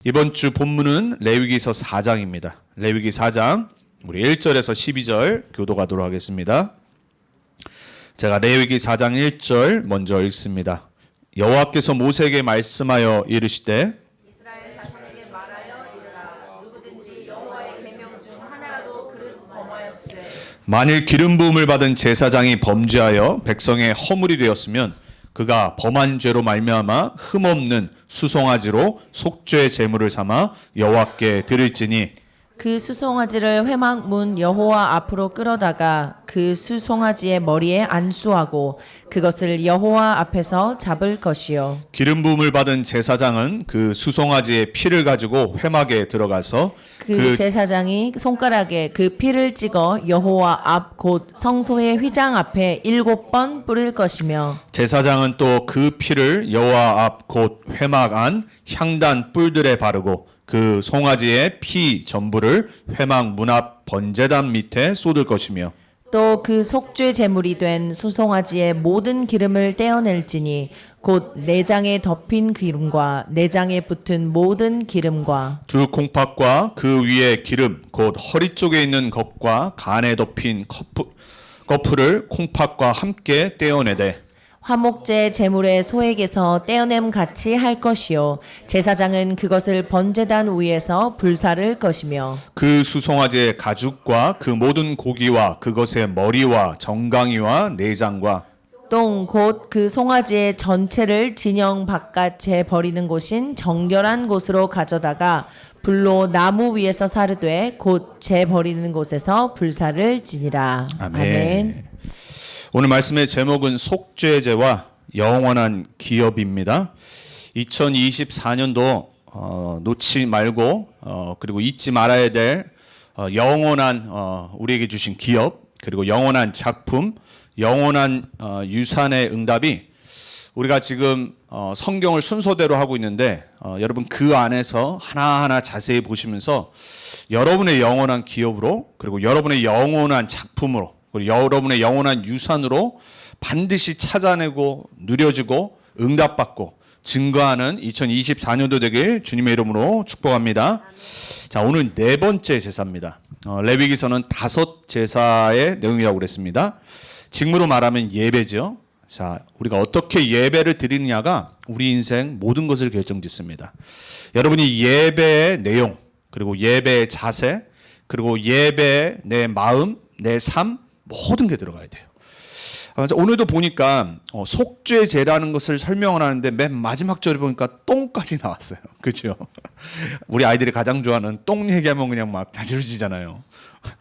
이번 주 본문은 레위기서 4장입니다. 레위기 4장 우리 1절에서 12절 교도하도록 하겠습니다. 제가 레위기 4장 1절 먼저 읽습니다. 여호와께서 모세에게 말씀하여 이르시되 이스라엘 자손에게 말하여 이르라. 누구든지 여호와의 계명 중 하나라도 그릇 범하였으되 만일 기름 부음을 받은 제사장이 범죄하여 백성의 허물이 되었으면 그가 범한 죄로 말미암아 흠없는 수송아지로 속죄 제물을 삼아 여호와께 드릴지니 그 수송아지를 회막문 여호와 앞으로 끌어다가 그 수송아지의 머리에 안수하고 그것을 여호와 앞에서 잡을 것이요. 기름 부음을 받은 제사장은 그 수송아지의 피를 가지고 회막에 들어가서 그 제사장이 손가락에 그 피를 찍어 여호와 앞 곧 성소의 휘장 앞에 7번 뿌릴 것이며 제사장은 또 그 피를 여호와 앞 곧 회막 안 향단 뿔들에 바르고 그 송아지의 피 전부를 회막 문 앞 번제단 밑에 쏟을 것이며 또 그 속죄 제물이 된 수송아지의 모든 기름을 떼어낼지니 곧 내장에 덮인 기름과 내장에 붙은 모든 기름과 두 콩팥과 그 위에 기름 곧 허리 쪽에 있는 것과 간에 덮인 거풀을 콩팥과 함께 떼어내되 화목제 제물의 소액에서 떼어냄 같이 할 것이요 제사장은 그것을 번제단 위에서 불사를 것이며 그 수송아지의 가죽과 그 모든 고기와 그것의 머리와 정강이와 내장과 똥 곧 그 송아지의 전체를 진영 바깥에 버리는 곳인 정결한 곳으로 가져다가 불로 나무 위에서 사르되 곧 재 버리는 곳에서 불사를 지니라. 아멘. 오늘 말씀의 제목은 속죄제와 영원한 기업입니다. 2024년도 놓지 말고 그리고 잊지 말아야 될 영원한 우리에게 주신 기업 그리고 영원한 작품 영원한 유산의 응답이 우리가 지금 성경을 순서대로 하고 있는데 여러분 그 안에서 하나하나 자세히 보시면서 여러분의 영원한 기업으로 그리고 여러분의 영원한 작품으로 그리고 여러분의 영원한 유산으로 반드시 찾아내고 누려지고 응답받고 증거하는 2024년도 되길 주님의 이름으로 축복합니다. 자, 오늘 네 번째 제사입니다. 레위기서는 5 제사의 내용이라고 그랬습니다. 직무로 말하면 예배죠. 자, 우리가 어떻게 예배를 드리느냐가 우리 인생 모든 것을 결정짓습니다. 여러분이 예배의 내용, 그리고 예배의 자세, 그리고 예배의 내 마음, 내 삶, 모든 게 들어가야 돼요. 오늘도 보니까 속죄제라는 것을 설명을 하는데 맨 마지막 절에 보니까 똥까지 나왔어요. 그렇죠? 우리 아이들이 가장 좋아하는 똥 얘기하면 그냥 막 자지러지잖아요.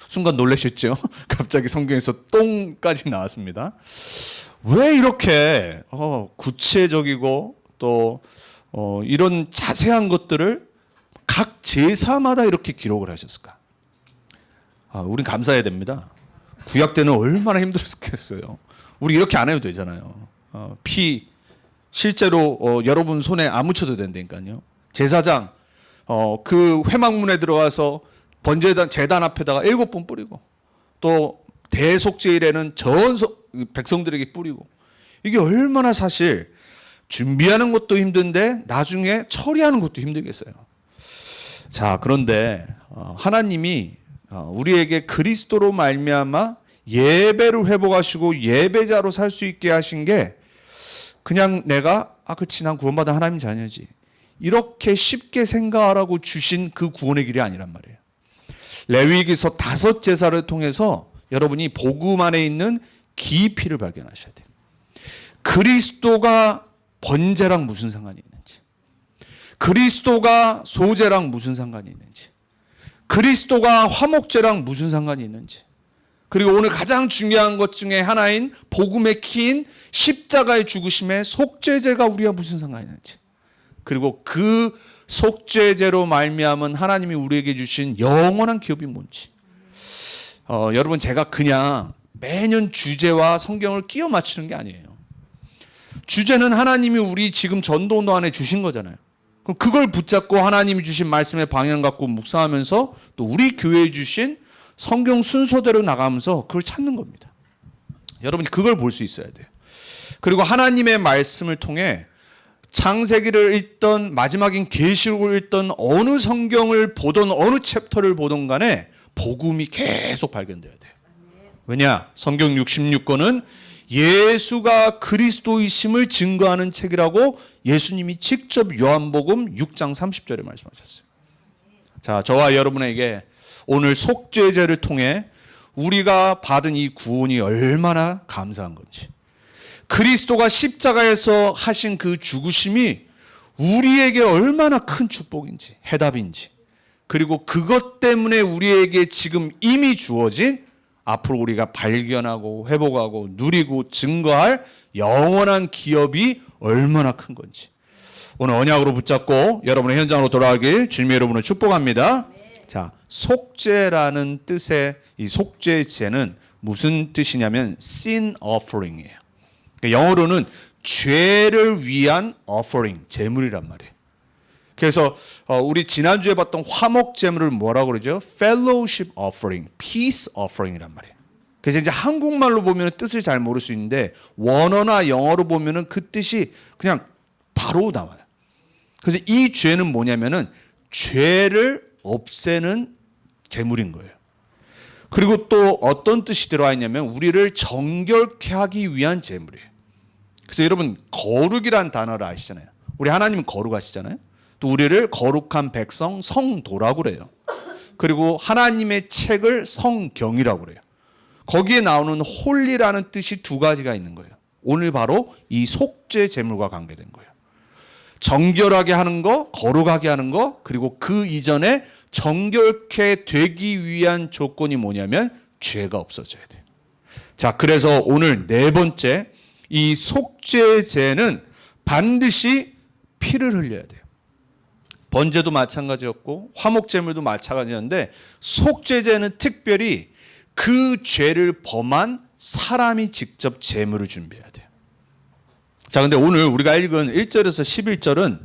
순간 놀라셨죠? 갑자기 성경에서 똥까지 나왔습니다. 왜 이렇게 구체적이고 또 이런 자세한 것들을 각 제사마다 이렇게 기록을 하셨을까? 우린 감사해야 됩니다. 구약 때는 얼마나 힘들었겠어요. 우리 이렇게 안 해도 되잖아요. 피 실제로 여러분 손에 안 묻혀도 된다니까요. 제사장 그 회막문에 들어가서 번제단 제단 앞에다가 7번 뿌리고 또 대속죄일에는 전 백성들에게 뿌리고 이게 얼마나 사실 준비하는 것도 힘든데 나중에 처리하는 것도 힘들겠어요. 자, 그런데 하나님이 우리에게 그리스도로 말미암아 예배를 회복하시고 예배자로 살 수 있게 하신 게 그냥 내가 그치 난 구원받은 하나님 자녀지 이렇게 쉽게 생각하라고 주신 그 구원의 길이 아니란 말이에요. 레위기서 5 제사를 통해서 여러분이 복음 안에 있는 깊이를 발견하셔야 돼요. 그리스도가 번제랑 무슨 상관이 있는지, 그리스도가 소제랑 무슨 상관이 있는지, 그리스도가 화목제랑 무슨 상관이 있는지, 그리고 오늘 가장 중요한 것 중에 하나인 복음의 키인 십자가의 죽으심에 속죄제가 우리와 무슨 상관이 있는지, 그리고 그 속죄제로 말미암은 하나님이 우리에게 주신 영원한 기업이 뭔지. 여러분 제가 그냥 매년 주제와 성경을 끼워 맞추는 게 아니에요. 주제는 하나님이 우리 지금 전도운동 안에 주신 거잖아요. 그럼 그걸 붙잡고 하나님이 주신 말씀의 방향 갖고 묵상하면서 또 우리 교회에 주신 성경 순서대로 나가면서 그걸 찾는 겁니다. 여러분이 그걸 볼 수 있어야 돼요. 그리고 하나님의 말씀을 통해 창세기를 읽던 마지막인 계시록을 읽던 어느 성경을 보던 어느 챕터를 보던 간에 복음이 계속 발견돼야 돼요. 왜냐? 성경 66권은 예수가 그리스도이심을 증거하는 책이라고 예수님이 직접 요한복음 6장 30절에 말씀하셨어요. 자, 저와 여러분에게 오늘 속죄제를 통해 우리가 받은 이 구원이 얼마나 감사한 건지, 그리스도가 십자가에서 하신 그 죽으심이 우리에게 얼마나 큰 축복인지, 해답인지, 그리고 그것 때문에 우리에게 지금 이미 주어진 앞으로 우리가 발견하고 회복하고 누리고 증거할 영원한 기업이 얼마나 큰 건지, 오늘 언약으로 붙잡고 여러분의 현장으로 돌아가길 주님의 여러분을 축복합니다. 자, 속죄라는 뜻의 이 속죄제는 무슨 뜻이냐면 sin offering이에요. 영어로는 죄를 위한 offering, 제물이란 말이에요. 그래서 우리 지난주에 봤던 화목 제물을 뭐라고 그러죠? fellowship offering, peace offering이란 말이에요. 그래서 이제 한국말로 보면 뜻을 잘 모를 수 있는데 원어나 영어로 보면은 그 뜻이 그냥 바로 나와요. 그래서 이 죄는 뭐냐면은 죄를 없애는 제물인 거예요. 그리고 또 어떤 뜻이 들어와 있냐면 우리를 정결케 하기 위한 제물이에요. 그래서 여러분 거룩이란 단어를 아시잖아요. 우리 하나님은 거룩하시잖아요. 또 우리를 거룩한 백성 성도라고 그래요. 그리고 하나님의 책을 성경이라고 그래요. 거기에 나오는 홀리라는 뜻이 두 가지가 있는 거예요. 오늘 바로 이 속죄 제물과 관계된 거예요. 정결하게 하는 거, 거룩하게 하는 거, 그리고 그 이전에 정결케 되기 위한 조건이 뭐냐면 죄가 없어져야 돼요. 자, 그래서 오늘 네 번째, 이 속죄제는 반드시 피를 흘려야 돼요. 번제도 마찬가지였고 화목제물도 마찬가지였는데 속죄제는 특별히 그 죄를 범한 사람이 직접 제물을 준비해야 돼요. 자, 근데 오늘 우리가 읽은 1절에서 11절은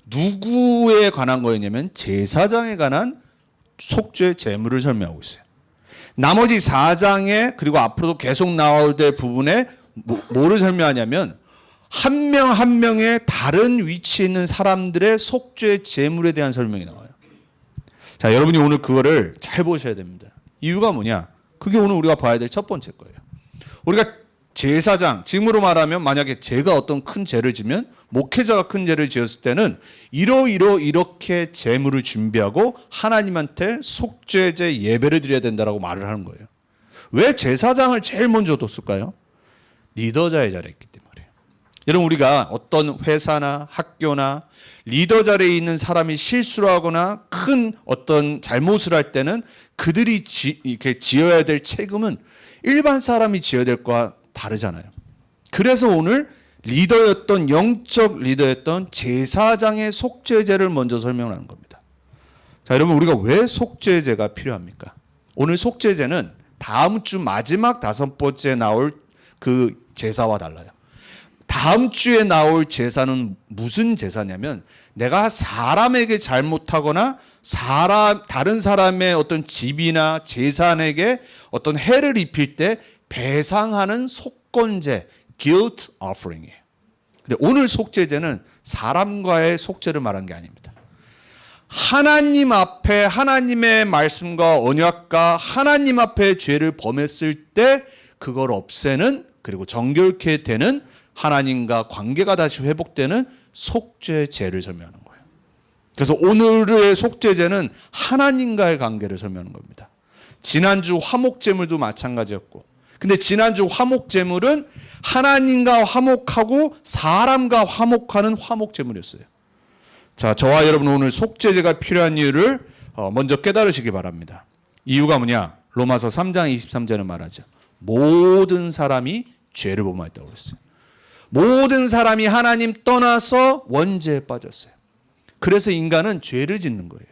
누구에 관한 거였냐면 제사장에 관한 속죄 제물을 설명하고 있어요. 나머지 4장에 그리고 앞으로도 계속 나올 때 부분에 뭐를 설명하냐면 한 명 한 명의 다른 위치에 있는 사람들의 속죄 제물에 대한 설명이 나와요. 자, 여러분이 오늘 그거를 잘 보셔야 됩니다. 이유가 뭐냐? 그게 오늘 우리가 봐야 될 첫 번째 거예요. 우리가 제사장, 지금으로 말하면 만약에 제가 어떤 큰 죄를 지면 목회자가 큰 죄를 지었을 때는 이렇게 제물을 준비하고 하나님한테 속죄제 예배를 드려야 된다라고 말을 하는 거예요. 왜 제사장을 제일 먼저 뒀을까요? 리더자의 자리에 있기 때문에. 여러분, 우리가 어떤 회사나 학교나 리더 자리에 있는 사람이 실수를 하거나 큰 어떤 잘못을 할 때는 그들이 이렇게 지어야 될 책임은 일반 사람이 지어야 될 거와 다르잖아요. 그래서 오늘 리더였던 영적 리더였던 제사장의 속죄제를 먼저 설명하는 겁니다. 자, 여러분, 우리가 왜 속죄제가 필요합니까? 오늘 속죄제는 다음 주 마지막 5번째 나올 그 제사와 달라요. 다음 주에 나올 제사는 무슨 제사냐면 내가 사람에게 잘못하거나 다른 사람의 어떤 집이나 재산에게 어떤 해를 입힐 때 배상하는 속건제, guilt offering이에요. 근데 오늘 속죄제는 사람과의 속죄를 말하는 게 아닙니다. 하나님 앞에 하나님의 말씀과 언약과 하나님 앞에 죄를 범했을 때 그걸 없애는, 그리고 정결케 되는, 하나님과 관계가 다시 회복되는 속죄제를 설명하는 거예요. 그래서 오늘의 속죄제는 하나님과의 관계를 설명하는 겁니다. 지난주 화목제물도 마찬가지였고, 근데 지난주 화목제물은 하나님과 화목하고 사람과 화목하는 화목제물이었어요. 자, 저와 여러분 오늘 속죄제가 필요한 이유를 먼저 깨달으시기 바랍니다. 이유가 뭐냐? 로마서 3장 23절은 말하죠. 모든 사람이 죄를 범하였다고 했어요. 모든 사람이 하나님 떠나서 원죄에 빠졌어요. 그래서 인간은 죄를 짓는 거예요.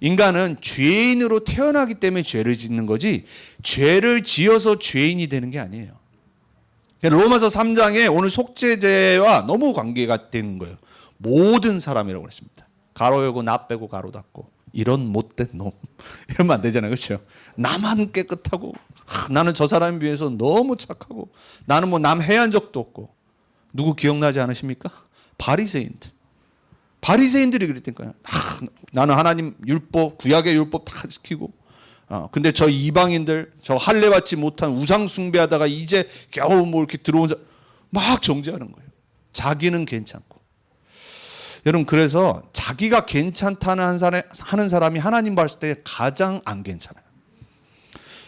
인간은 죄인으로 태어나기 때문에 죄를 짓는 거지 죄를 지어서 죄인이 되는 게 아니에요. 로마서 3장에 오늘 속죄제와 너무 관계가 되는 거예요. 모든 사람이라고 했습니다. 가로 열고 나 빼고 가로 닫고 이런 못된 놈 이러면 안 되잖아요. 그렇죠? 나만 깨끗하고 나는 저 사람에 비해서 너무 착하고 나는 뭐 남 해한 적도 없고 누구 기억나지 않으십니까? 바리새인들이 그랬다니까요. 나는 하나님 율법, 구약의 율법 다 지키고, 근데 저 이방인들, 저 할례 받지 못한 우상 숭배하다가 이제 겨우 뭐 이렇게 들어온 사람 막 정죄하는 거예요. 자기는 괜찮고. 여러분, 그래서 자기가 괜찮다는 하는 사람이 하나님 봤을 때 가장 안 괜찮아요.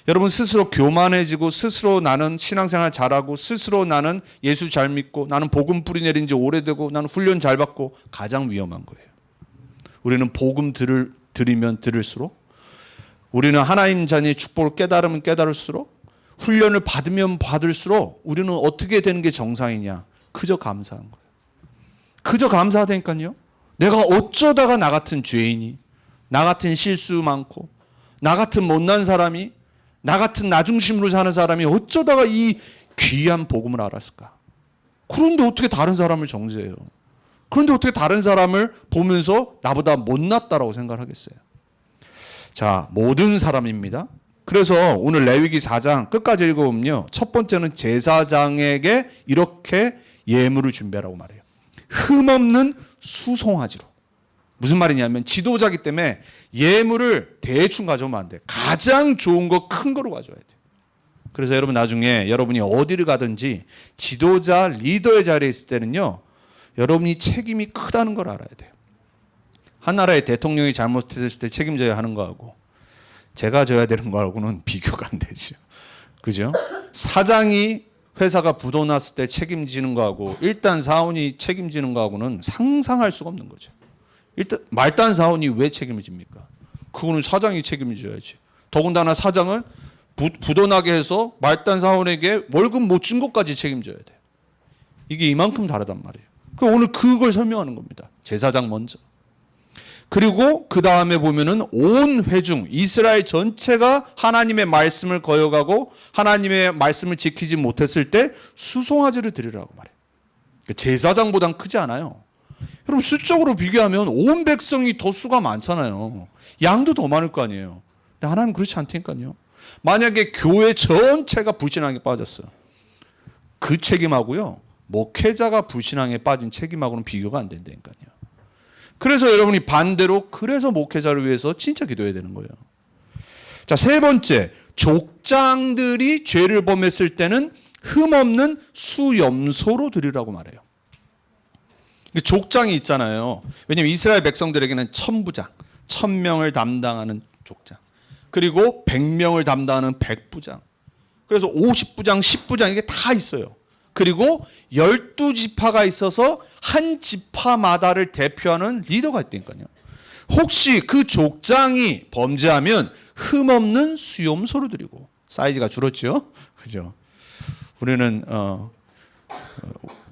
여러분, 스스로 교만해지고, 스스로 나는 신앙생활 잘하고, 스스로 나는 예수 잘 믿고, 나는 복음 뿌리 내린 지 오래되고, 나는 훈련 잘 받고, 가장 위험한 거예요. 우리는 복음 들으면 들을수록, 우리는 하나님 자녀의 축복을 깨달으면 깨달을수록, 훈련을 받으면 받을수록 우리는 어떻게 되는 게 정상이냐? 그저 감사한 거예요. 그저 감사하다니까요. 내가 어쩌다가 나 같은 죄인이, 나 같은 실수 많고, 나 같은 못난 사람이, 나 같은 나 중심으로 사는 사람이 어쩌다가 이 귀한 복음을 알았을까? 그런데 어떻게 다른 사람을 정죄해요? 그런데 어떻게 다른 사람을 보면서 나보다 못났다라고 생각을 하겠어요? 자, 모든 사람입니다. 그래서 오늘 레위기 4장 끝까지 읽어보면요, 첫 번째는 제사장에게 이렇게 예물을 준비하라고 말해요. 흠없는 수송아지로. 무슨 말이냐면 지도자기 때문에 예물을 대충 가져오면 안 돼. 가장 좋은 거, 큰 거로 가져와야 돼. 그래서 여러분, 나중에 여러분이 어디를 가든지 지도자, 리더의 자리에 있을 때는요, 여러분이 책임이 크다는 걸 알아야 돼요. 한 나라의 대통령이 잘못했을 때 책임져야 하는 거하고 제가 져야 되는 거하고는 비교가 안 되죠. 그죠? 사장이 회사가 부도 났을 때 책임지는 거하고 일단 사원이 책임지는 거하고는 상상할 수가 없는 거죠. 일단 말단 사원이 왜 책임을 집니까? 그거는 사장이 책임을 져야지. 더군다나 사장은 부도 나게 해서 말단 사원에게 월급 못 준 것까지 책임져야 돼. 이게 이만큼 다르단 말이에요. 오늘 그걸 설명하는 겁니다. 제사장 먼저. 그리고 그 다음에 보면은 온 회중, 이스라엘 전체가 하나님의 말씀을 거역하고 하나님의 말씀을 지키지 못했을 때 수송아지를 드리라고 말해요. 제사장보단 크지 않아요. 여러분, 수적으로 비교하면 온 백성이 더 수가 많잖아요. 양도 더 많을 거 아니에요. 근데 하나님은 그렇지 않다니까요. 만약에 교회 전체가 불신앙에 빠졌어요. 그 책임하고요, 목회자가 불신앙에 빠진 책임하고는 비교가 안 된다니까요. 그래서 여러분이 반대로, 그래서 목회자를 위해서 진짜 기도해야 되는 거예요. 자, 세 번째, 족장들이 죄를 범했을 때는 흠없는 수염소로 드리라고 말해요. 족장이 있잖아요. 왜냐하면 이스라엘 백성들에게는 천부장, 1000명을 담당하는 족장, 그리고 100명을 담당하는 백부장, 그래서 50부장, 10부장 이게 다 있어요. 그리고 12지파가 있어서 한 지파마다를 대표하는 리더가 있다니까요. 혹시 그 족장이 범죄하면 흠없는 수염소를 드리고, 사이즈가 줄었죠? 그죠? 우리는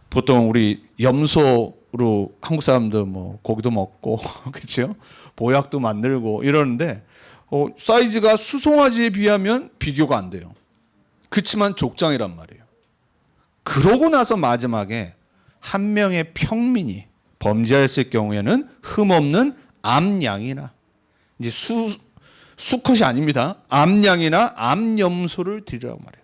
보통 우리 염소로 한국 사람들 뭐 고기도 먹고 그렇죠? 보약도 만들고 이러는데 사이즈가 수송아지에 비하면 비교가 안 돼요. 그렇지만 족장이란 말이에요. 그러고 나서 마지막에 한 명의 평민이 범죄했을 경우에는 흠없는 암양이나, 이제 수컷이 아닙니다. 암양이나 암염소를 드리라고 말해요.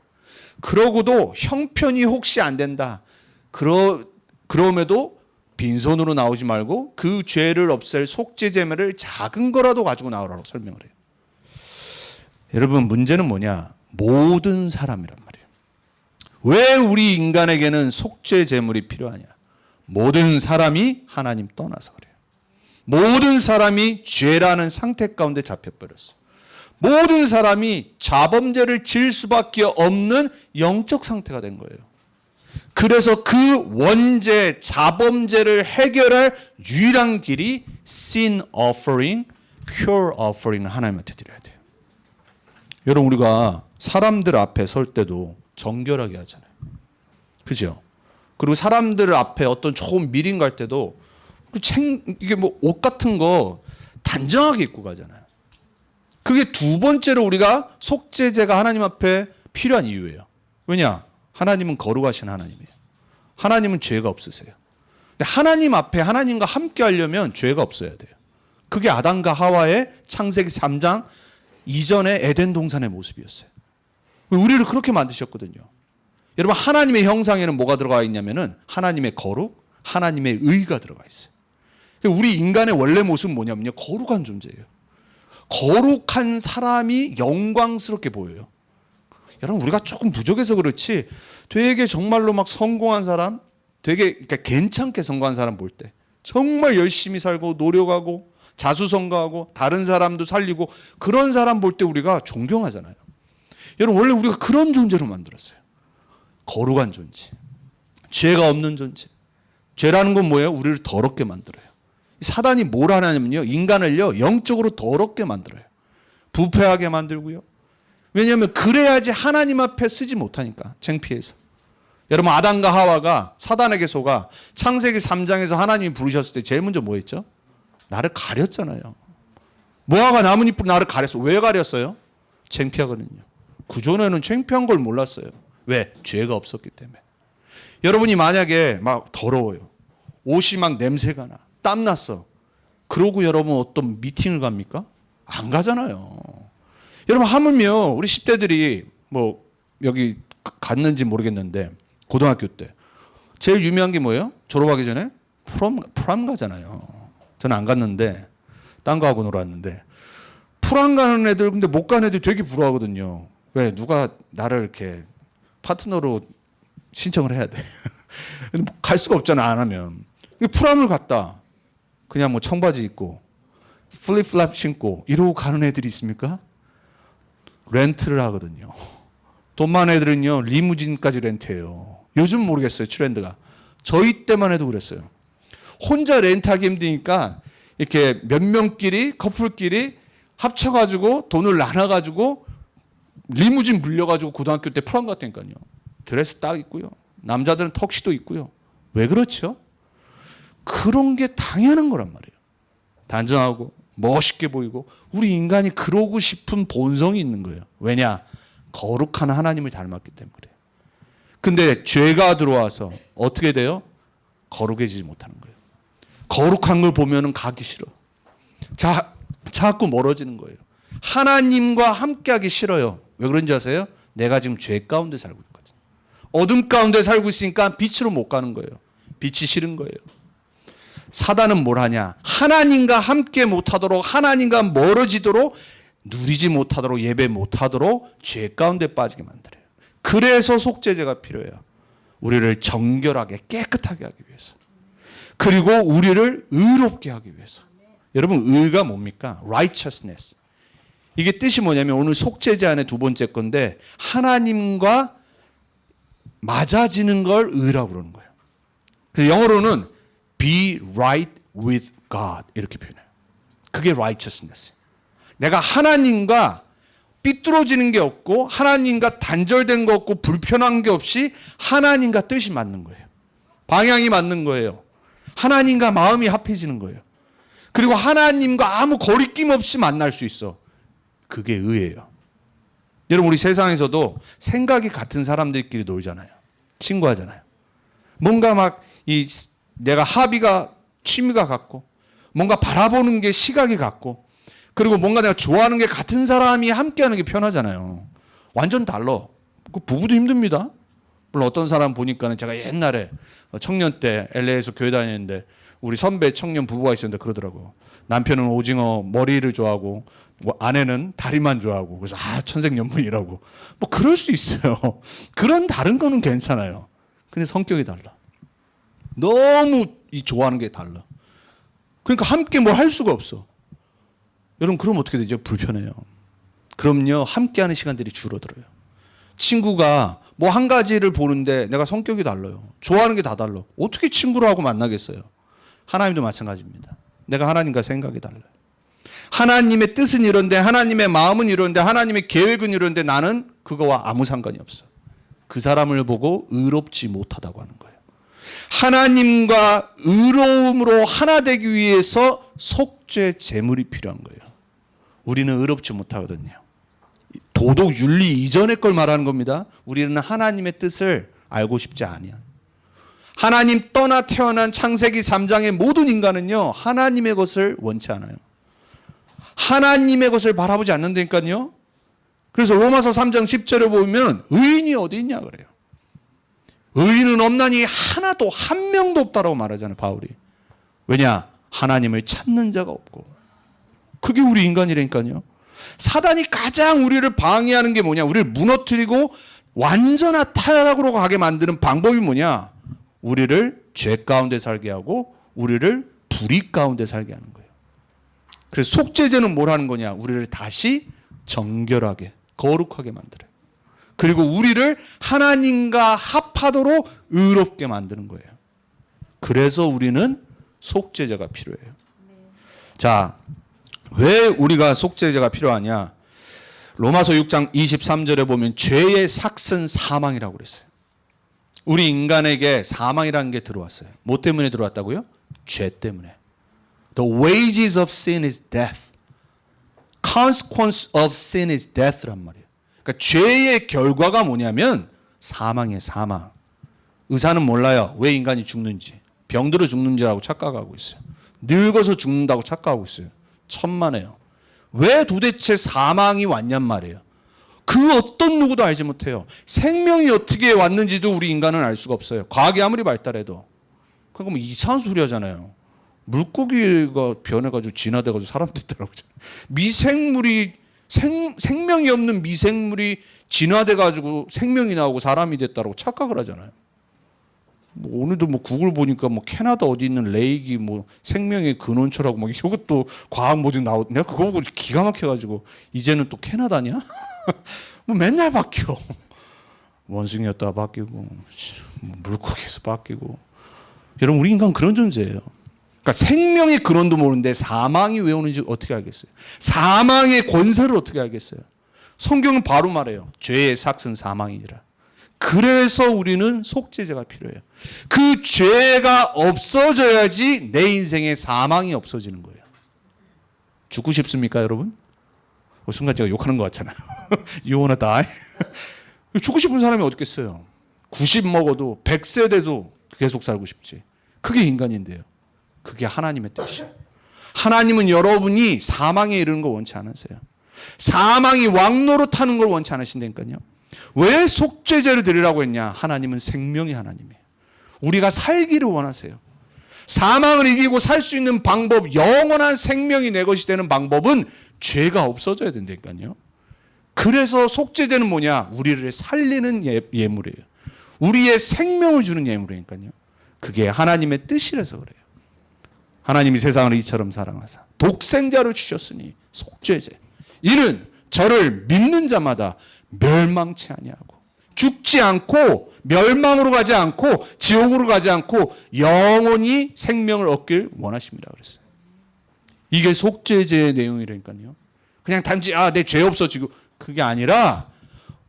그러고도 형편이 혹시 안 된다. 그럼에도 빈손으로 나오지 말고 그 죄를 없앨 속죄제물을 작은 거라도 가지고 나오라고 설명을 해요. 여러분, 문제는 뭐냐? 모든 사람이란 말이에요. 왜 우리 인간에게는 속죄제물이 필요하냐? 모든 사람이 하나님 떠나서 그래요. 모든 사람이 죄라는 상태 가운데 잡혀버렸어요. 모든 사람이 자범죄를 지을 수밖에 없는 영적 상태가 된 거예요. 그래서 그 원죄, 자범죄를 해결할 유일한 길이 sin offering, pure offering을 하나님한테 드려야 돼요. 여러분, 우리가 사람들 앞에 설 때도 정결하게 하잖아요. 그죠? 그리고 사람들 앞에 어떤 좋은 미팅 갈 때도 이게 뭐 옷 같은 거 단정하게 입고 가잖아요. 그게 두 번째로 우리가 속죄제가 하나님 앞에 필요한 이유예요. 왜냐? 하나님은 거룩하신 하나님이에요. 하나님은 죄가 없으세요. 근데 하나님 앞에 하나님과 함께 하려면 죄가 없어야 돼요. 그게 아담과 하와의 창세기 3장 이전의 에덴 동산의 모습이었어요. 우리를 그렇게 만드셨거든요. 여러분, 하나님의 형상에는 뭐가 들어가 있냐면은 하나님의 거룩, 하나님의 의가 들어가 있어요. 우리 인간의 원래 모습은 뭐냐면요, 거룩한 존재예요. 거룩한 사람이 영광스럽게 보여요. 여러분, 우리가 조금 부족해서 그렇지 되게 정말로 막 성공한 사람, 되게 그러니까 괜찮게 성공한 사람 볼 때 정말 열심히 살고 노력하고 자수성가하고 다른 사람도 살리고 그런 사람 볼 때 우리가 존경하잖아요. 여러분, 원래 우리가 그런 존재로 만들었어요. 거룩한 존재, 죄가 없는 존재. 죄라는 건 뭐예요? 우리를 더럽게 만들어요. 사단이 뭘 하냐면요, 인간을요 영적으로 더럽게 만들어요. 부패하게 만들고요. 왜냐하면 그래야지 하나님 앞에 쓰지 못하니까, 창피해서. 여러분, 아담과 하와가 사단에게 속아 창세기 3장에서 하나님이 부르셨을 때 제일 먼저 뭐 했죠? 나를 가렸잖아요. 모아가 나뭇잎으로 나를 가렸어. 왜 가렸어요? 창피하거든요. 그전에는 창피한 걸 몰랐어요. 왜? 죄가 없었기 때문에. 여러분이 만약에 막 더러워요, 옷이 막 냄새가 나, 땀 났어, 그러고 여러분 어떤 미팅을 갑니까? 안 가잖아요. 여러분, 하물며 우리 10대들이 뭐 여기 갔는지 모르겠는데 고등학교 때 제일 유명한 게 뭐예요? 졸업하기 전에 프롬 가잖아요. 저는 안 갔는데 딴 거 하고 놀았는데, 프롬 가는 애들 근데 못 가는 애들 되게 부러워하거든요. 왜? 누가 나를 이렇게 파트너로 신청을 해야 돼. 갈 수가 없잖아, 안 하면. 프롬을 갔다. 그냥 뭐 청바지 입고 플립플랍 신고 이러고 가는 애들이 있습니까? 렌트를 하거든요. 돈 많은 애들은요 리무진까지 렌트해요. 요즘 모르겠어요, 트렌드가. 저희 때만 해도 그랬어요. 혼자 렌트하기 힘드니까 이렇게 몇 명끼리, 커플끼리 합쳐가지고 돈을 나눠가지고 리무진 불려가지고 고등학교 때 프롬 갔다니까요. 드레스 딱 입고요, 남자들은 턱시도 입고요. 왜 그렇죠? 그런 게 당연한 거란 말이에요. 단정하고 멋있게 보이고 우리 인간이 그러고 싶은 본성이 있는 거예요. 왜냐? 거룩한 하나님을 닮았기 때문에 그래요. 근데 죄가 들어와서 어떻게 돼요? 거룩해지지 못하는 거예요. 거룩한 걸 보면은 가기 싫어. 자꾸 멀어지는 거예요. 하나님과 함께하기 싫어요. 왜 그런지 아세요? 내가 지금 죄 가운데 살고 있거든. 어둠 가운데 살고 있으니까 빛으로 못 가는 거예요. 빛이 싫은 거예요. 사단은 뭘 하냐? 하나님과 함께 못하도록, 하나님과 멀어지도록, 누리지 못하도록, 예배 못하도록 죄 가운데 빠지게 만들어요. 그래서 속죄제가 필요해요. 우리를 정결하게 깨끗하게 하기 위해서, 그리고 우리를 의롭게 하기 위해서. 여러분, 의가 뭡니까? righteousness. 이게 뜻이 뭐냐면 오늘 속죄제 안에 두 번째 건데, 하나님과 맞아지는 걸 의라고 그러는 거예요. 그래서 영어로는 be right with God 이렇게 표현해요. 그게 righteousness. 내가 하나님과 삐뚤어지는 게 없고 하나님과 단절된 거 없고 불편한 게 없이 하나님과 뜻이 맞는 거예요. 방향이 맞는 거예요. 하나님과 마음이 합해지는 거예요. 그리고 하나님과 아무 거리낌 없이 만날 수 있어. 그게 의예요. 여러분, 우리 세상에서도 생각이 같은 사람들끼리 놀잖아요. 친구하잖아요. 뭔가 막 내가 합의가, 취미가 같고, 뭔가 바라보는 게 시각이 같고, 그리고 뭔가 내가 좋아하는 게 같은 사람이 함께하는 게 편하잖아요. 완전 달라. 그 부부도 힘듭니다. 물론 어떤 사람 보니까는, 제가 옛날에 청년 때 LA에서 교회 다니는데 우리 선배 청년 부부가 있었는데 그러더라고. 남편은 오징어 머리를 좋아하고 아내는 다리만 좋아하고, 그래서 천생연분이라고. 뭐 그럴 수 있어요. 그런 다른 거는 괜찮아요. 근데 성격이 달라. 너무 좋아하는 게 달라. 그러니까 함께 뭘 할 수가 없어. 여러분, 그럼 어떻게 되죠? 불편해요. 그럼요, 함께하는 시간들이 줄어들어요. 친구가 뭐 한 가지를 보는데 내가 성격이 달라요. 좋아하는 게 다 달라. 어떻게 친구를 하고 만나겠어요? 하나님도 마찬가지입니다. 내가 하나님과 생각이 달라요. 하나님의 뜻은 이런데, 하나님의 마음은 이런데, 하나님의 계획은 이런데 나는 그거와 아무 상관이 없어. 그 사람을 보고 의롭지 못하다고 하는 거예요. 하나님과 의로움으로 하나 되기 위해서 속죄 제물이 필요한 거예요. 우리는 의롭지 못하거든요. 도덕 윤리 이전의 걸 말하는 겁니다. 우리는 하나님의 뜻을 알고 싶지 아니야. 하나님 떠나 태어난 창세기 3장의 모든 인간은요, 하나님의 것을 원치 않아요. 하나님의 것을 바라보지 않는다니까요. 그래서 로마서 3장 10절에 보면 의인이 어디 있냐 그래요. 의인은 없나니 하나도 한 명도 없다라고 말하잖아요, 바울이. 왜냐? 하나님을 찾는 자가 없고. 그게 우리 인간이라니까요. 사단이 가장 우리를 방해하는 게 뭐냐? 우리를 무너뜨리고 완전한 타락으로 가게 만드는 방법이 뭐냐? 우리를 죄 가운데 살게 하고 우리를 불의 가운데 살게 하는 거예요. 그래서 속죄제는 뭘 하는 거냐? 우리를 다시 정결하게, 거룩하게 만들어요. 그리고 우리를 하나님과 합하도록 의롭게 만드는 거예요. 그래서 우리는 속죄제가 필요해요. 자, 왜 우리가 속죄제가 필요하냐? 로마서 6장 23절에 보면 죄의 삭은 사망이라고 그랬어요. 우리 인간에게 사망이라는 게 들어왔어요. 뭐 때문에 들어왔다고요? 죄 때문에. The wages of sin is death. Consequence of sin is death란 말이에요. 그러니까 죄의 결과가 뭐냐면 사망이에요, 사망. 의사는 몰라요. 왜 인간이 죽는지. 병들어 죽는지라고 착각하고 있어요. 늙어서 죽는다고 착각하고 있어요. 천만에요. 왜 도대체 사망이 왔냔 말이에요. 그 어떤 누구도 알지 못해요. 생명이 어떻게 왔는지도 우리 인간은 알 수가 없어요. 과학이 아무리 발달해도. 그러니까 뭐 이상한 소리 하잖아요. 물고기가 변해가지고 진화돼가지고 사람 됐다라고 하잖아요. 미생물이 생명이 없는 미생물이 진화돼가지고 생명이 나오고 사람이 됐다라고 착각을 하잖아요. 뭐 오늘도 뭐 구글 보니까 뭐 캐나다 어디 있는 레이기 뭐 생명의 근원초라고 막 이것도 과학 모듈 나오고 내가 그거 보고 기가 막혀가지고 이제는 또 캐나다냐? 뭐 맨날 바뀌어. 원숭이였다가 바뀌고 뭐 물고기에서 바뀌고. 여러분 우리 인간 그런 존재예요. 그러니까 생명의 근원도 모르는데 사망이 왜 오는지 어떻게 알겠어요? 사망의 권세를 어떻게 알겠어요? 성경은 바로 말해요. 죄의 삭은 사망이니라. 그래서 우리는 속죄제가 필요해요. 그 죄가 없어져야지 내 인생에 사망이 없어지는 거예요. 죽고 싶습니까, 여러분? 순간 제가 욕하는 것 같잖아요. You wanna die? 죽고 싶은 사람이 어디 있겠어요? 90 먹어도 100세 돼도 계속 살고 싶지. 그게 인간인데요. 그게 하나님의 뜻이에요. 하나님은 여러분이 사망에 이르는 걸 원치 않으세요. 사망이 왕노릇하는 걸 원치 않으신다니까요. 왜 속죄제를 드리라고 했냐? 하나님은 생명의 하나님이에요. 우리가 살기를 원하세요. 사망을 이기고 살 수 있는 방법, 영원한 생명이 내 것이 되는 방법은 죄가 없어져야 된다니까요. 그래서 속죄제는 뭐냐? 우리를 살리는 예물이에요. 우리의 생명을 주는 예물이니까요. 그게 하나님의 뜻이라서 그래요. 하나님이 세상을 이처럼 사랑하사 독생자를 주셨으니 속죄제. 이는 저를 믿는 자마다 멸망치 아니하고 죽지 않고 멸망으로 가지 않고 지옥으로 가지 않고 영원히 생명을 얻길 원하십니다 그랬어요. 이게 속죄제의 내용이라니까요. 그냥 단지 내 죄 없어지고 그게 아니라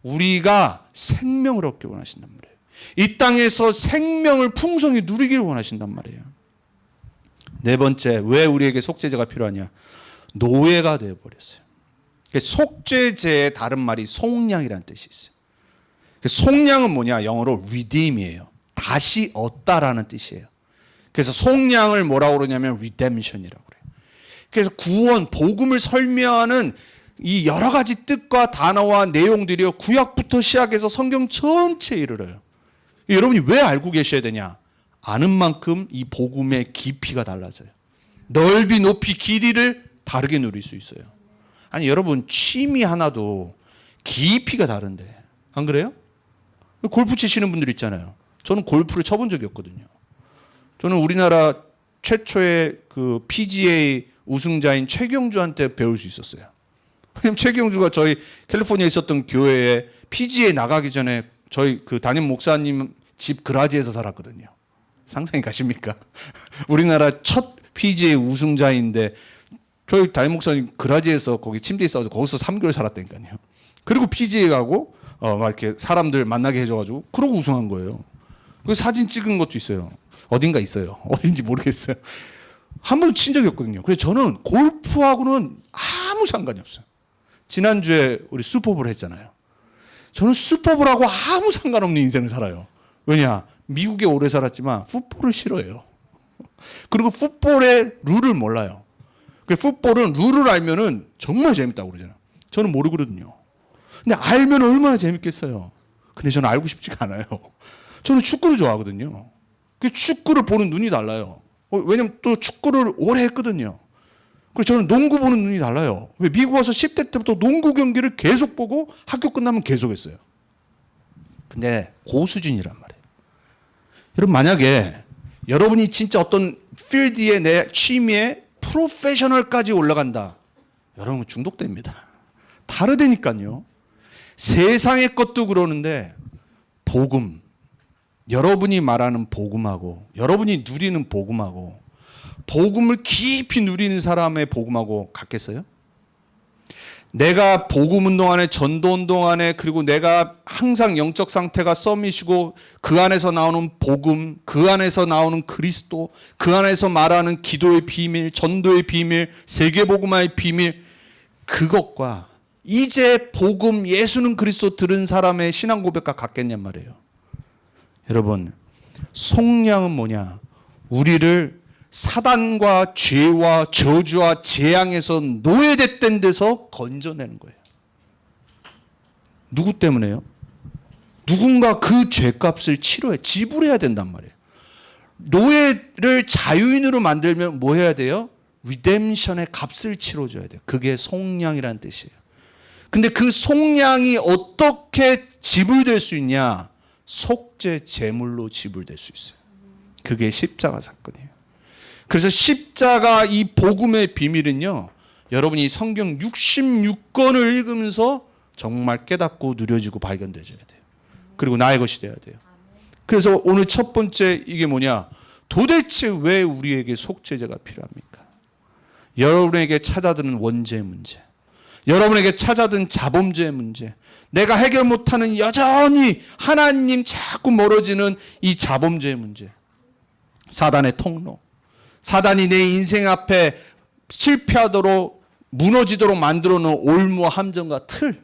우리가 생명을 얻길 원하신단 말이에요. 이 땅에서 생명을 풍성히 누리길 원하신단 말이에요. 네 번째, 왜 우리에게 속죄제가 필요하냐? 노예가 되어버렸어요. 속죄제의 다른 말이 속량이라는 뜻이 있어요. 속량은 뭐냐? 영어로 redeem이에요. 다시 얻다라는 뜻이에요. 그래서 속량을 뭐라고 그러냐면 redemption이라고 그래요. 그래서 구원, 복음을 설명하는 이 여러 가지 뜻과 단어와 내용들이요. 구약부터 시작해서 성경 전체에 이르러요. 여러분이 왜 알고 계셔야 되냐? 아는 만큼 이 복음의 깊이가 달라져요. 넓이, 높이, 길이를 다르게 누릴 수 있어요. 아니 여러분 취미 하나도 깊이가 다른데 안 그래요? 골프 치시는 분들 있잖아요. 저는 골프를 쳐본 적이 없거든요. 저는 우리나라 최초의 그 PGA 우승자인 최경주한테 배울 수 있었어요. 왜냐면 최경주가 저희 캘리포니아에 있었던 교회에 PGA 나가기 전에 저희 그 담임 목사님 집 그라지에서 살았거든요. 상상이 가십니까? 우리나라 첫 PGA 우승자인데 저희 담임 목사님 그라지에서 거기 침대에 있어서 거기서 3개월 살았다니까요. 그리고 PGA 가고 막 이렇게 사람들 만나게 해줘가지고 그러고 우승한 거예요. 그 사진 찍은 것도 있어요. 어딘가 있어요. 어딘지 모르겠어요. 한 번 친 적이 없거든요. 그래서 저는 골프하고는 아무 상관이 없어요. 지난주에 우리 슈퍼볼 했잖아요. 저는 슈퍼볼하고 아무 상관없는 인생을 살아요. 왜냐? 미국에 오래 살았지만 풋볼을 싫어해요. 그리고 풋볼의 룰을 몰라요. 풋볼은 룰을 알면은 정말 재밌다고 그러잖아요. 저는 모르거든요. 근데 알면 얼마나 재밌겠어요. 근데 저는 알고 싶지가 않아요. 저는 축구를 좋아하거든요. 그 축구를 보는 눈이 달라요. 왜냐면 또 축구를 오래 했거든요. 그리고 저는 농구 보는 눈이 달라요. 왜 미국 와서 10대 때부터 농구 경기를 계속 보고 학교 끝나면 계속 했어요. 근데 고수준이란 말이에요. 여러분 만약에 여러분이 진짜 어떤 필드에 내 취미에 프로페셔널까지 올라간다. 여러분 중독됩니다. 다르다니까요. 세상의 것도 그러는데 복음, 여러분이 말하는 복음하고 여러분이 누리는 복음하고 복음을 깊이 누리는 사람의 복음하고 같겠어요? 내가 복음 운동 안에 전도 운동 안에 그리고 내가 항상 영적 상태가 썸밋이고 그 안에서 나오는 복음, 그 안에서 나오는 그리스도, 그 안에서 말하는 기도의 비밀, 전도의 비밀, 세계 복음화의 비밀, 그것과 이제 복음 예수는 그리스도 들은 사람의 신앙 고백과 같겠냔 말이에요. 여러분, 속량은 뭐냐? 우리를 사단과 죄와 저주와 재앙에서 노예됐던 데서 건져내는 거예요. 누구 때문에요? 누군가 그 죄값을 치러야 지불해야 된단 말이에요. 노예를 자유인으로 만들면 뭐 해야 돼요? 리뎀션의 값을 치러줘야 돼요. 그게 속량이라는 뜻이에요. 근데 그 속량이 어떻게 지불될 수 있냐? 속죄 제물로 지불될 수 있어요. 그게 십자가 사건이에요. 그래서 십자가 이 복음의 비밀은요, 여러분이 성경 66권을 읽으면서 정말 깨닫고 누려지고 발견되어야 돼요. 그리고 나의 것이 돼야 돼요. 그래서 오늘 첫 번째 이게 뭐냐? 도대체 왜 우리에게 속죄제가 필요합니까? 여러분에게 찾아드는 원죄의 문제, 여러분에게 찾아든 자범죄의 문제, 내가 해결 못하는 여전히 하나님 자꾸 멀어지는 이 자범죄의 문제, 사단의 통로, 사단이 내 인생 앞에 실패하도록 무너지도록 만들어 놓은 올무와 함정과 틀,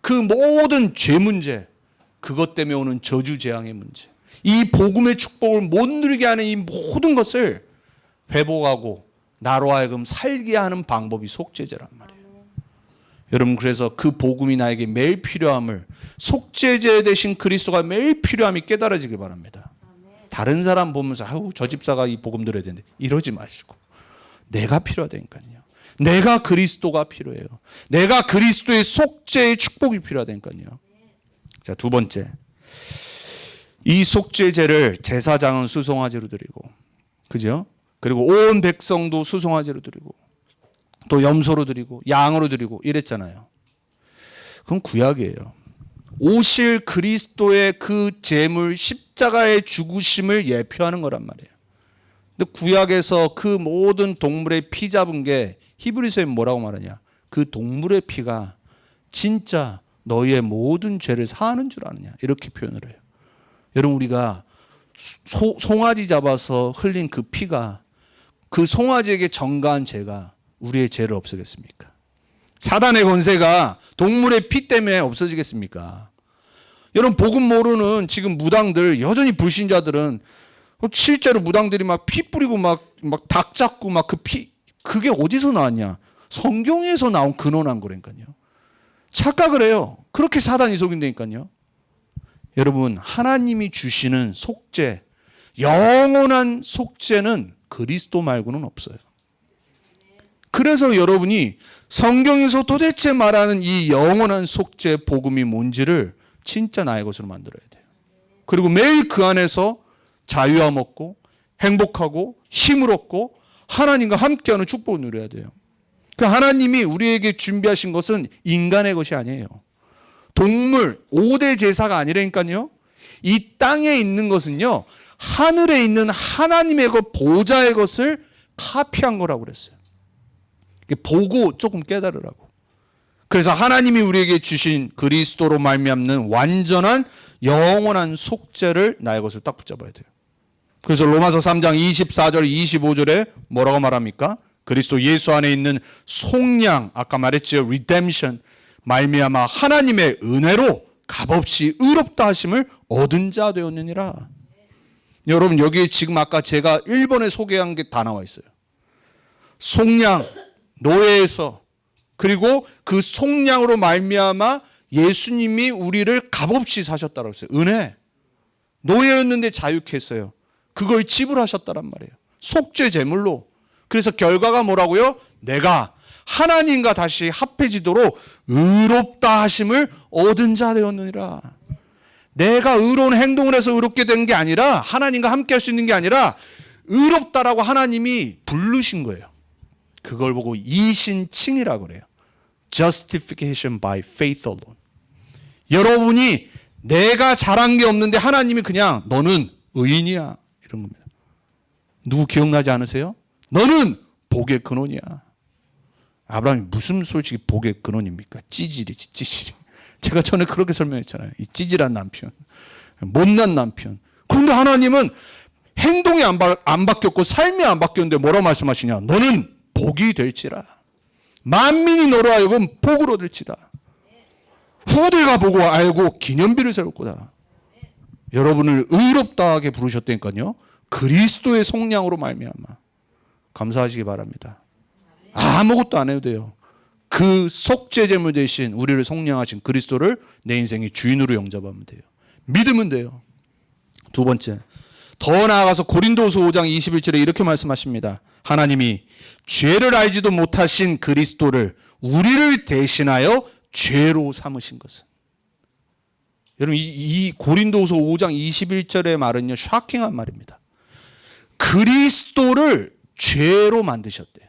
그 모든 죄 문제, 그것 때문에 오는 저주 재앙의 문제, 이 복음의 축복을 못 누리게 하는 이 모든 것을 회복하고 나로 하여금 살게 하는 방법이 속죄제란 말이에요. 여러분, 그래서 그 복음이 나에게 매일 필요함을, 속죄제 대신 그리스도가 매일 필요함이 깨달아지길 바랍니다. 다른 사람 보면서 아우 저 집사가 이 복음 들어야 되는데 이러지 마시고 내가 필요하다니까요. 내가 그리스도가 필요해요. 내가 그리스도의 속죄의 축복이 필요하다니까요. 자, 두 번째, 이 속죄제를 제사장은 수송아지로 드리고, 그죠? 그리고 온 백성도 수송아지로 드리고 또 염소로 드리고 양으로 드리고 이랬잖아요. 그건 구약이에요. 오실 그리스도의 그 제물 십자가의 죽으심을 예표하는 거란 말이에요. 근데 구약에서 그 모든 동물의 피 잡은 게 히브리서에 뭐라고 말하냐? 그 동물의 피가 진짜 너희의 모든 죄를 사하는 줄 아느냐? 이렇게 표현을 해요. 여러분, 우리가 송아지 잡아서 흘린 그 피가, 그 송아지에게 전가한 죄가 우리의 죄를 없애겠습니까? 사단의 권세가 동물의 피 때문에 없어지겠습니까? 여러분, 복음 모르는 지금 무당들, 여전히 불신자들은 실제로 무당들이 막 피 뿌리고 막 닭 잡고 막 그 피, 그게 어디서 나왔냐? 성경에서 나온 근원한 거라니까요. 착각을 해요. 그렇게 사단이 속인다니까요. 여러분, 하나님이 주시는 속죄, 영원한 속죄는 그리스도 말고는 없어요. 그래서 여러분이 성경에서 도대체 말하는 이 영원한 속죄 복음이 뭔지를 진짜 나의 것으로 만들어야 돼요. 그리고 매일 그 안에서 자유함 얻고 행복하고 힘을 얻고 하나님과 함께하는 축복을 누려야 돼요. 그 하나님이 우리에게 준비하신 것은 인간의 것이 아니에요. 동물 5대 제사가 아니라니까요. 이 땅에 있는 것은요, 하늘에 있는 하나님의 것, 보좌의 것을 카피한 거라고 그랬어요. 보고 조금 깨달으라고. 그래서 하나님이 우리에게 주신 그리스도로 말미암는 완전한 영원한 속죄를 나의 것을 딱 붙잡아야 돼요. 그래서 로마서 3장 24절 25절에 뭐라고 말합니까? 그리스도 예수 안에 있는 속량, 아까 말했죠, redemption, 말미암아 하나님의 은혜로 값없이 의롭다 하심을 얻은 자 되었느니라. 여러분, 여기에 지금 아까 제가 1번에 소개한 게 다 나와 있어요. 속량, 노예에서, 그리고 그 속량으로 말미암아 예수님이 우리를 값없이 사셨다고 했어요. 은혜. 노예였는데 자유케 했어요. 그걸 지불하셨다란 말이에요. 속죄 제물로. 그래서 결과가 뭐라고요? 내가 하나님과 다시 합해지도록 의롭다 하심을 얻은 자 되었느니라. 내가 의로운 행동을 해서 의롭게 된 게 아니라, 하나님과 함께 할 수 있는 게 아니라 의롭다라고 하나님이 부르신 거예요. 그걸 보고 이신칭이라고 그래요. Justification by faith alone. 여러분이 내가 잘한 게 없는데 하나님이 그냥 너는 의인이야 이런 겁니다. 누구 기억나지 않으세요? 너는 복의 근원이야. 아브라함이 무슨 솔직히 복의 근원입니까? 찌질이지, 찌질이. 제가 전에 그렇게 설명했잖아요. 이 찌질한 남편, 못난 남편. 그런데 하나님은 행동이 안 바뀌었고 삶이 안 바뀌었는데 뭐라고 말씀하시냐? 너는 복이 될지라. 만민이 너로 하여금 복을 얻을지다. 후대가 보고 알고 기념비를 세울 거다. 여러분을 의롭다 하게 부르셨다니까요. 그리스도의 속량으로 말미암아. 감사하시기 바랍니다. 아무것도 안 해도 돼요. 그 속죄제물 대신 우리를 속량하신 그리스도를 내 인생의 주인으로 영접하면 돼요. 믿으면 돼요. 두 번째, 더 나아가서 고린도후서 5장 21절에 이렇게 말씀하십니다. 하나님이 죄를 알지도 못하신 그리스도를 우리를 대신하여 죄로 삼으신 것은. 여러분 이 고린도후서 5장 21절의 말은요, 샤킹한 말입니다. 그리스도를 죄로 만드셨대요.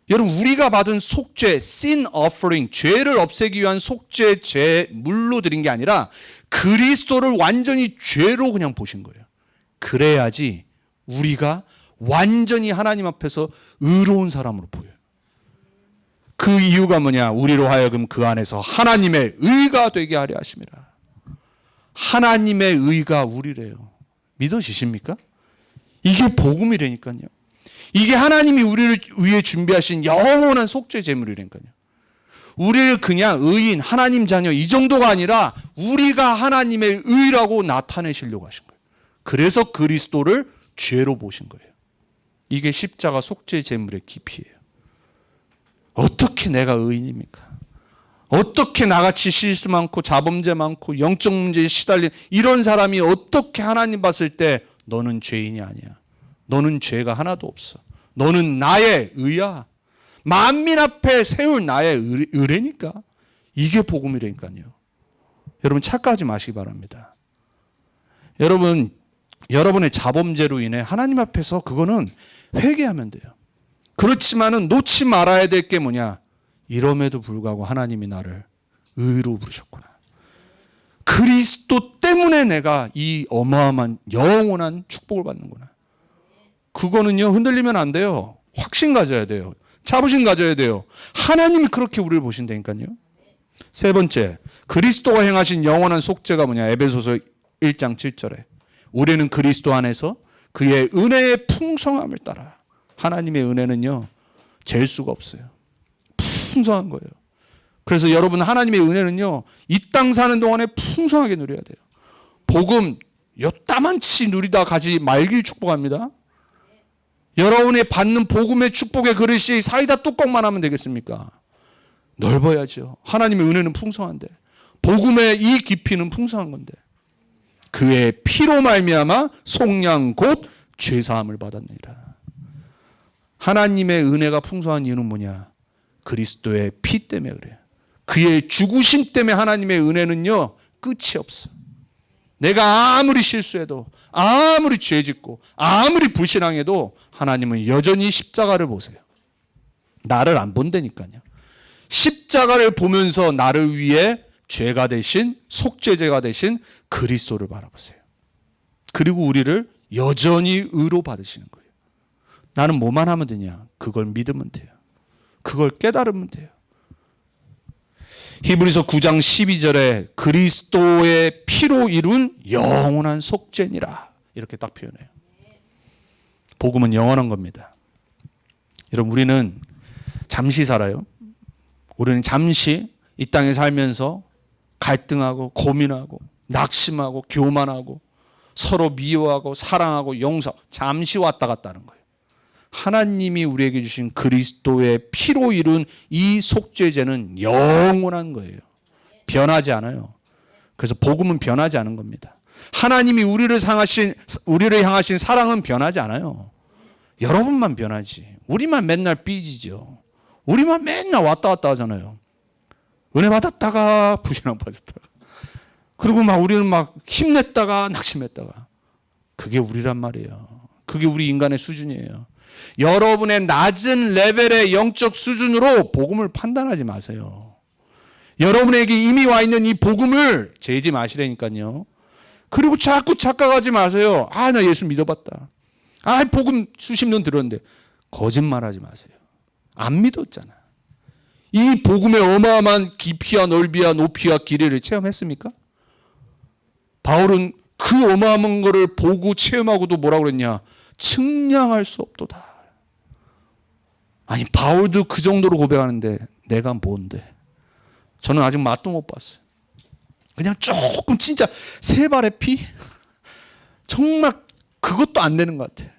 여러분 우리가 받은 속죄, sin offering, 죄를 없애기 위한 속죄 제물로 드린 게 아니라 그리스도를 완전히 죄로 그냥 보신 거예요. 그래야지 우리가 완전히 하나님 앞에서 의로운 사람으로 보여요. 그 이유가 뭐냐? 우리로 하여금 그 안에서 하나님의 의가 되게 하려 하심이라. 하나님의 의가 우리래요. 믿어지십니까? 이게 복음이라니까요. 이게 하나님이 우리를 위해 준비하신 영원한 속죄 제물이라니까요. 우리를 그냥 의인, 하나님 자녀 이 정도가 아니라 우리가 하나님의 의라고 나타내시려고 하신 거예요. 그래서 그리스도를 죄로 보신 거예요. 이게 십자가 속죄 제물의 깊이예요. 어떻게 내가 의인입니까? 어떻게 나같이 실수 많고 자범죄 많고 영적 문제에 시달린 이런 사람이 어떻게 하나님 봤을 때 너는 죄인이 아니야. 너는 죄가 하나도 없어. 너는 나의 의야. 만민 앞에 세울 나의 의래니까. 이게 복음이라니까요. 여러분 착각하지 마시기 바랍니다. 여러분의 자범죄로 인해 하나님 앞에서 그거는 회개하면 돼요. 그렇지만은 놓지 말아야 될 게 뭐냐? 이럼에도 불구하고 하나님이 나를 의로 부르셨구나. 그리스도 때문에 내가 이 어마어마한 영원한 축복을 받는구나. 그거는요 흔들리면 안 돼요. 확신 가져야 돼요. 자부심 가져야 돼요. 하나님이 그렇게 우리를 보신다니까요. 세 번째, 그리스도가 행하신 영원한 속죄가 뭐냐? 에베소서 1장 7절에 우리는 그리스도 안에서 그의 은혜의 풍성함을 따라. 하나님의 은혜는요 잴 수가 없어요. 풍성한 거예요. 그래서 여러분 하나님의 은혜는요 이 땅 사는 동안에 풍성하게 누려야 돼요. 복음 요따만치 누리다 가지 말길 축복합니다. 여러분이 받는 복음의 축복의 그릇이 사이다 뚜껑만 하면 되겠습니까? 넓어야죠. 하나님의 은혜는 풍성한데 복음의 이 깊이는 풍성한 건데 그의 피로 말미암아 속량 곧 죄사함을 받았느니라. 하나님의 은혜가 풍성한 이유는 뭐냐? 그리스도의 피 때문에 그래요. 그의 죽으심 때문에 하나님의 은혜는요 끝이 없어. 내가 아무리 실수해도 아무리 죄짓고 아무리 불신앙해도 하나님은 여전히 십자가를 보세요. 나를 안 본다니까요. 십자가를 보면서 나를 위해 죄가 되신 속죄제가 되신 그리스도를 바라보세요. 그리고 우리를 여전히 의로 받으시는 거예요. 나는 뭐만 하면 되냐? 그걸 믿으면 돼요. 그걸 깨달으면 돼요. 히브리서 9장 12절에 그리스도의 피로 이룬 영원한 속죄니라 이렇게 딱 표현해요. 복음은 영원한 겁니다. 여러분 우리는 잠시 살아요. 우리는 잠시 이 땅에 살면서 갈등하고 고민하고 낙심하고 교만하고 서로 미워하고 사랑하고 용서 잠시 왔다 갔다 하는 거예요. 하나님이 우리에게 주신 그리스도의 피로 이룬 이 속죄제는 영원한 거예요. 변하지 않아요. 그래서 복음은 변하지 않은 겁니다. 하나님이 우리를 향하신 사랑은 변하지 않아요. 여러분만 변하지. 우리만 맨날 삐지죠. 우리만 맨날 왔다 갔다 하잖아요. 은혜 받았다가 불신앙 빠졌다가. 그리고 막 우리는 막 힘냈다가 낙심했다가. 그게 우리란 말이에요. 그게 우리 인간의 수준이에요. 여러분의 낮은 레벨의 영적 수준으로 복음을 판단하지 마세요. 여러분에게 이미 와 있는 이 복음을 재지 마시라니까요. 그리고 자꾸 착각하지 마세요. 아, 나 예수 믿어봤다. 아, 복음 수십 년 들었는데. 거짓말하지 마세요. 안 믿었잖아. 이 복음의 어마어마한 깊이와 넓이와 높이와 길이를 체험했습니까? 바울은 그 어마어마한 거를 보고 체험하고도 뭐라고 그랬냐? 측량할 수 없도다. 아니, 바울도 그 정도로 고백하는데 내가 뭔데? 저는 아직 맛도 못 봤어요. 그냥 조금 진짜 세 발의 피? 정말 그것도 안 되는 것 같아요.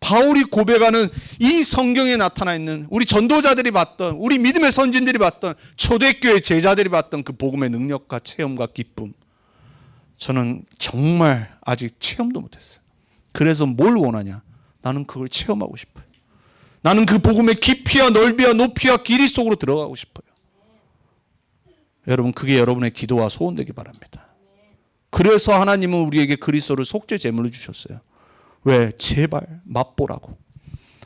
바울이 고백하는 이 성경에 나타나 있는 우리 전도자들이 봤던, 우리 믿음의 선진들이 봤던, 초대교회 제자들이 봤던 그 복음의 능력과 체험과 기쁨, 저는 정말 아직 체험도 못했어요. 그래서 뭘 원하냐? 나는 그걸 체험하고 싶어요. 나는 그 복음의 깊이와 넓이와 높이와 길이 속으로 들어가고 싶어요. 여러분, 그게 여러분의 기도와 소원되기 바랍니다. 그래서 하나님은 우리에게 그리스도를 속죄 제물로 주셨어요. 왜? 제발 맛보라고.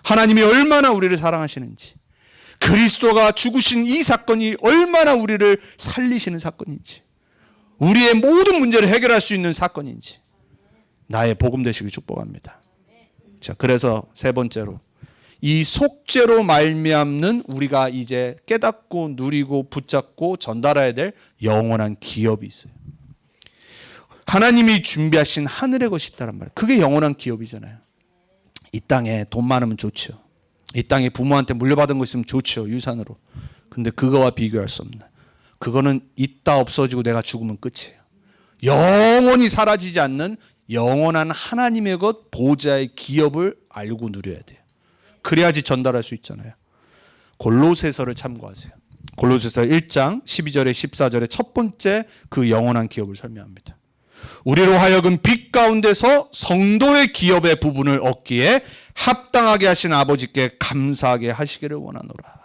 하나님이 얼마나 우리를 사랑하시는지, 그리스도가 죽으신 이 사건이 얼마나 우리를 살리시는 사건인지, 우리의 모든 문제를 해결할 수 있는 사건인지 나의 복음 되시길 축복합니다. 자, 그래서 세 번째로 이 속죄로 말미암는 우리가 이제 깨닫고 누리고 붙잡고 전달해야 될 영원한 기업이 있어요. 하나님이 준비하신 하늘의 것이 있다는 말. 그게 영원한 기업이잖아요. 이 땅에 돈 많으면 좋죠. 이 땅에 부모한테 물려받은 거 있으면 좋죠. 유산으로. 근데 그거와 비교할 수 없는. 그거는 있다 없어지고 내가 죽으면 끝이에요. 영원히 사라지지 않는 영원한 하나님의 것, 보좌의 기업을 알고 누려야 돼요. 그래야지 전달할 수 있잖아요. 골로새서를 참고하세요. 골로새서 1장 12절에 14절에 첫 번째 그 영원한 기업을 설명합니다. 우리로 하여금 빛 가운데서 성도의 기업의 부분을 얻기에 합당하게 하신 아버지께 감사하게 하시기를 원하노라.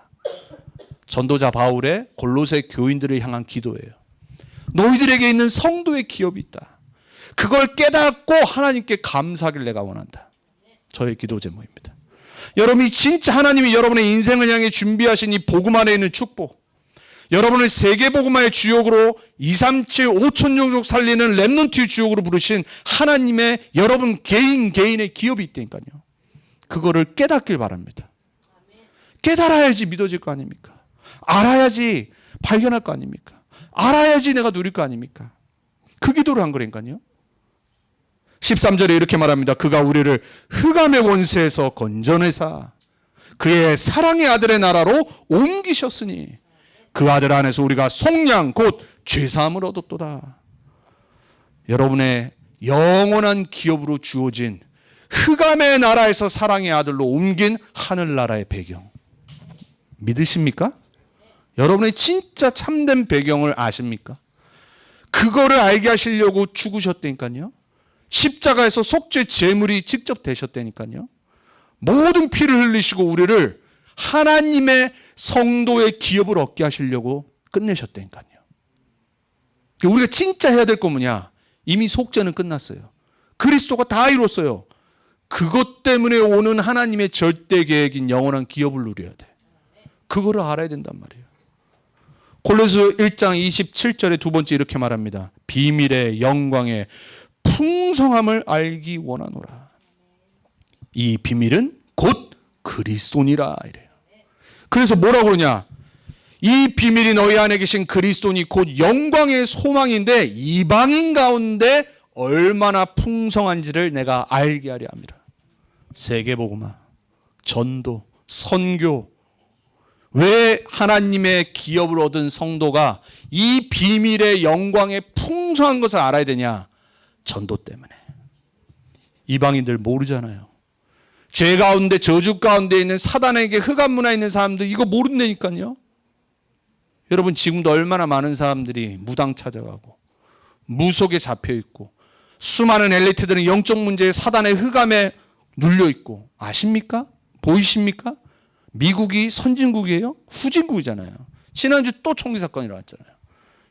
전도자 바울의 골로새 교인들을 향한 기도예요. 너희들에게 있는 성도의 기업이 있다. 그걸 깨닫고 하나님께 감사하기를 내가 원한다. 저의 기도 제목입니다. 여러분이 진짜 하나님이 여러분의 인생을 향해 준비하신 이 복음 안에 있는 축복, 여러분을 세계복음화의 주역으로 237, 5천 종족 살리는 렘넌트의 주역으로 부르신 하나님의 여러분 개인의 기업이 있다니까요. 그거를 깨닫길 바랍니다. 깨달아야지 믿어질 거 아닙니까? 알아야지 발견할 거 아닙니까? 알아야지 내가 누릴 거 아닙니까? 그 기도를 한 거라니까요. 13절에 이렇게 말합니다. 그가 우리를 흑암의 권세에서 건져내사 그의 사랑의 아들의 나라로 옮기셨으니 그 아들 안에서 우리가 속량 곧 죄사함을 얻었도다. 여러분의 영원한 기업으로 주어진 흑암의 나라에서 사랑의 아들로 옮긴 하늘나라의 배경 믿으십니까? 여러분의 진짜 참된 배경을 아십니까? 그거를 알게 하시려고 죽으셨다니까요. 십자가에서 속죄 제물이 직접 되셨다니까요. 모든 피를 흘리시고 우리를 하나님의 성도의 기업을 얻게 하시려고 끝내셨다니까요. 우리가 진짜 해야 될 거 뭐냐? 이미 속죄는 끝났어요. 그리스도가 다 이뤘어요. 그것 때문에 오는 하나님의 절대 계획인 영원한 기업을 누려야 돼. 그거를 알아야 된단 말이에요. 골로새 1장 27절에 두 번째 이렇게 말합니다. 비밀의 영광의 풍성함을 알기 원하노라. 이 비밀은 곧 그리스도니라 이래요. 그래서 뭐라고 그러냐? 이 비밀이 너희 안에 계신 그리스도니 곧 영광의 소망인데 이방인 가운데 얼마나 풍성한지를 내가 알게 하려 함이라. 세계복음화, 전도, 선교. 왜 하나님의 기업을 얻은 성도가 이 비밀의 영광의 풍성한 것을 알아야 되냐? 전도 때문에. 이방인들 모르잖아요. 죄 가운데 저주 가운데 있는 사단에게 흑암 문화에 있는 사람들 이거 모른다니까요. 여러분 지금도 얼마나 많은 사람들이 무당 찾아가고 무속에 잡혀있고 수많은 엘리트들은 영적 문제에 사단의 흑암에 눌려 있고, 아십니까? 보이십니까? 미국이 선진국이에요? 후진국이잖아요. 지난주 또 총기 사건이 일어났잖아요.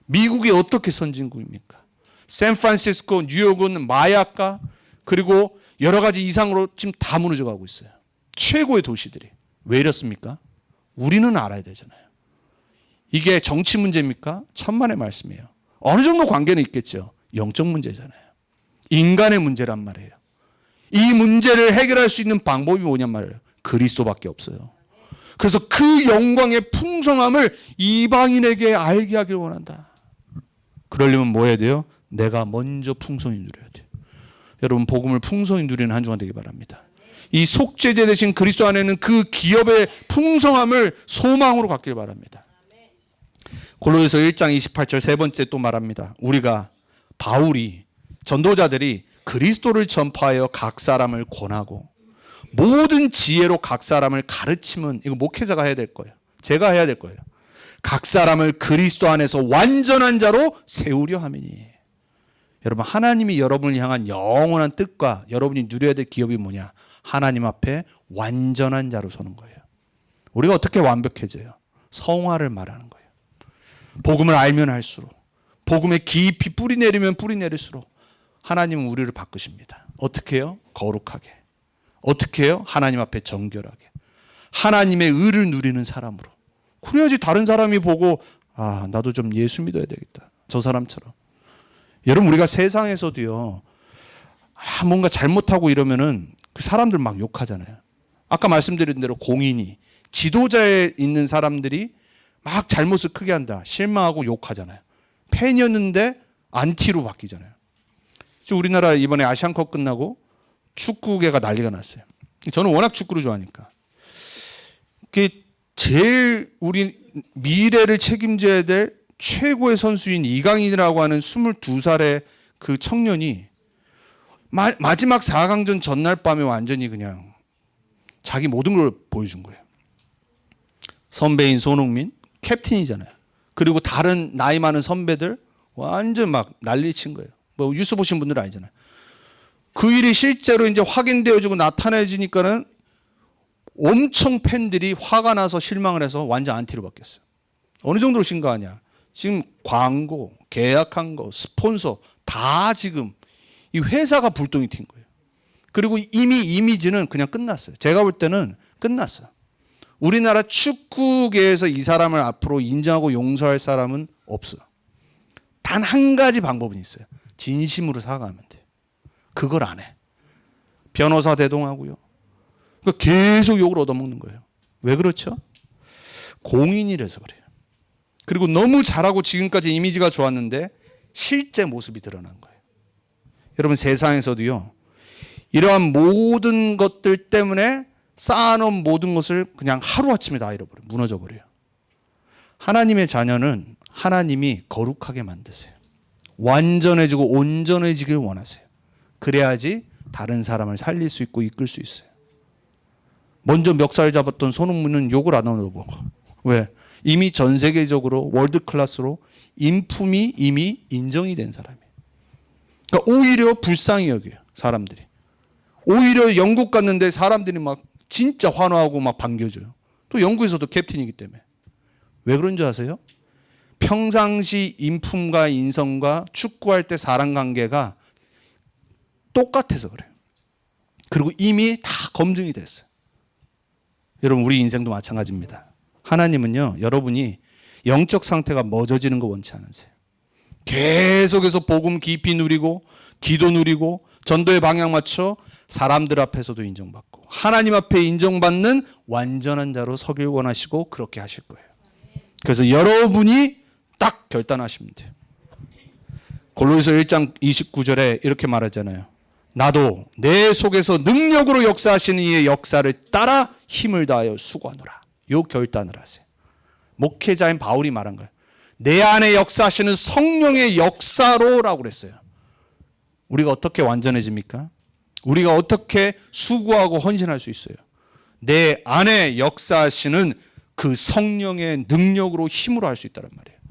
미국이 어떻게 선진국입니까? 샌프란시스코, 뉴욕은 마약과 그리고 여러 가지 이상으로 지금 다 무너져 가고 있어요. 최고의 도시들이. 왜 이렇습니까? 우리는 알아야 되잖아요. 이게 정치 문제입니까? 천만의 말씀이에요. 어느 정도 관계는 있겠죠. 영적 문제잖아요. 인간의 문제란 말이에요. 이 문제를 해결할 수 있는 방법이 뭐냔 말이에요. 그리스도밖에 없어요. 그래서 그 영광의 풍성함을 이방인에게 알게 하길 원한다. 그러려면 뭐 해야 돼요? 내가 먼저 풍성히 누려야 돼요. 여러분, 복음을 풍성히 누리는 한 주간 되기 바랍니다. 이 속죄제 대신 그리스도 안에는 그 기업의 풍성함을 소망으로 갖길 바랍니다. 골로새서 1장 28절 세 번째 또 말합니다. 우리가, 바울이, 전도자들이 그리스도를 전파하여 각 사람을 권하고 모든 지혜로 각 사람을 가르치면, 이거 목회자가 해야 될 거예요. 제가 해야 될 거예요. 각 사람을 그리스도 안에서 완전한 자로 세우려 함이니. 여러분, 하나님이 여러분을 향한 영원한 뜻과 여러분이 누려야 될 기업이 뭐냐? 하나님 앞에 완전한 자로 서는 거예요. 우리가 어떻게 완벽해져요? 성화를 말하는 거예요. 복음을 알면 할수록, 복음에 깊이 뿌리 내리면 뿌리 내릴수록 하나님은 우리를 바꾸십니다. 어떻게 해요? 거룩하게. 어떻게 해요? 하나님 앞에 정결하게. 하나님의 의를 누리는 사람으로. 그래야지 다른 사람이 보고, 아, 나도 좀 예수 믿어야 되겠다. 저 사람처럼. 여러분, 우리가 세상에서도요, 뭔가 잘못하고 이러면은 그 사람들 막 욕하잖아요. 아까 말씀드린 대로 공인이, 지도자에 있는 사람들이 막 잘못을 크게 한다. 실망하고 욕하잖아요. 팬이었는데 안티로 바뀌잖아요. 우리나라 이번에 아시안컵 끝나고 축구계가 난리가 났어요. 저는 워낙 축구를 좋아하니까. 그게 제일 우리 미래를 책임져야 될 최고의 선수인 이강인이라고 하는 22살의 그 청년이 마지막 4강전 전날 밤에 완전히 그냥 자기 모든 걸 보여준 거예요. 선배인 손흥민, 캡틴이잖아요. 그리고 다른 나이 많은 선배들 완전 막 난리 친 거예요. 뭐 뉴스 보신 분들은 알잖아요. 그 일이 실제로 이제 확인되어지고 나타내지니까는 엄청 팬들이 화가 나서 실망을 해서 완전 안티로 바뀌었어요. 어느 정도로 심각하냐? 지금 광고, 계약한 거, 스폰서 다 지금 이 회사가 불똥이 튄 거예요. 그리고 이미 이미지는 그냥 끝났어요. 제가 볼 때는 끝났어요. 우리나라 축구계에서 이 사람을 앞으로 인정하고 용서할 사람은 없어요. 단 한 가지 방법은 있어요. 진심으로 사과하면 돼요. 그걸 안 해. 변호사 대동하고요. 그러니까 계속 욕을 얻어먹는 거예요. 왜 그렇죠? 공인이라서 그래요. 그리고 너무 잘하고 지금까지 이미지가 좋았는데 실제 모습이 드러난 거예요. 여러분, 세상에서도요, 이러한 모든 것들 때문에 쌓아놓은 모든 것을 그냥 하루아침에 다 잃어버려요. 무너져버려요. 하나님의 자녀는 하나님이 거룩하게 만드세요. 완전해지고 온전해지길 원하세요. 그래야지 다른 사람을 살릴 수 있고 이끌 수 있어요. 먼저 멱살 잡았던 손흥민은 욕을 안 얻어보고. 왜? 이미 전 세계적으로 월드 클래스로 인품이 이미 인정이 된 사람이에요. 그러니까 오히려 불쌍히 여겨요, 사람들이. 오히려 영국 갔는데 사람들이 막 진짜 환호하고 막 반겨줘요. 또 영국에서도 캡틴이기 때문에. 왜 그런 줄 아세요? 평상시 인품과 인성과 축구할 때 사람 관계가 똑같아서 그래요. 그리고 이미 다 검증이 됐어요. 여러분, 우리 인생도 마찬가지입니다. 하나님은요, 여러분이 영적 상태가 멎어지는 거 원치 않으세요. 계속해서 복음 깊이 누리고 기도 누리고 전도의 방향 맞춰 사람들 앞에서도 인정받고 하나님 앞에 인정받는 완전한 자로 서길 원하시고 그렇게 하실 거예요. 그래서 여러분이 딱 결단하시면 돼요. 골로새서 1장 29절에 이렇게 말하잖아요. 나도 내 속에서 능력으로 역사하시는 이의 역사를 따라 힘을 다하여 수고하노라. 요 결단을 하세요. 목회자인 바울이 말한 거예요. 내 안에 역사하시는 성령의 역사로라고 그랬어요. 우리가 어떻게 완전해집니까? 우리가 어떻게 수고하고 헌신할 수 있어요? 내 안에 역사하시는 그 성령의 능력으로 힘으로 할 수 있다는 말이에요.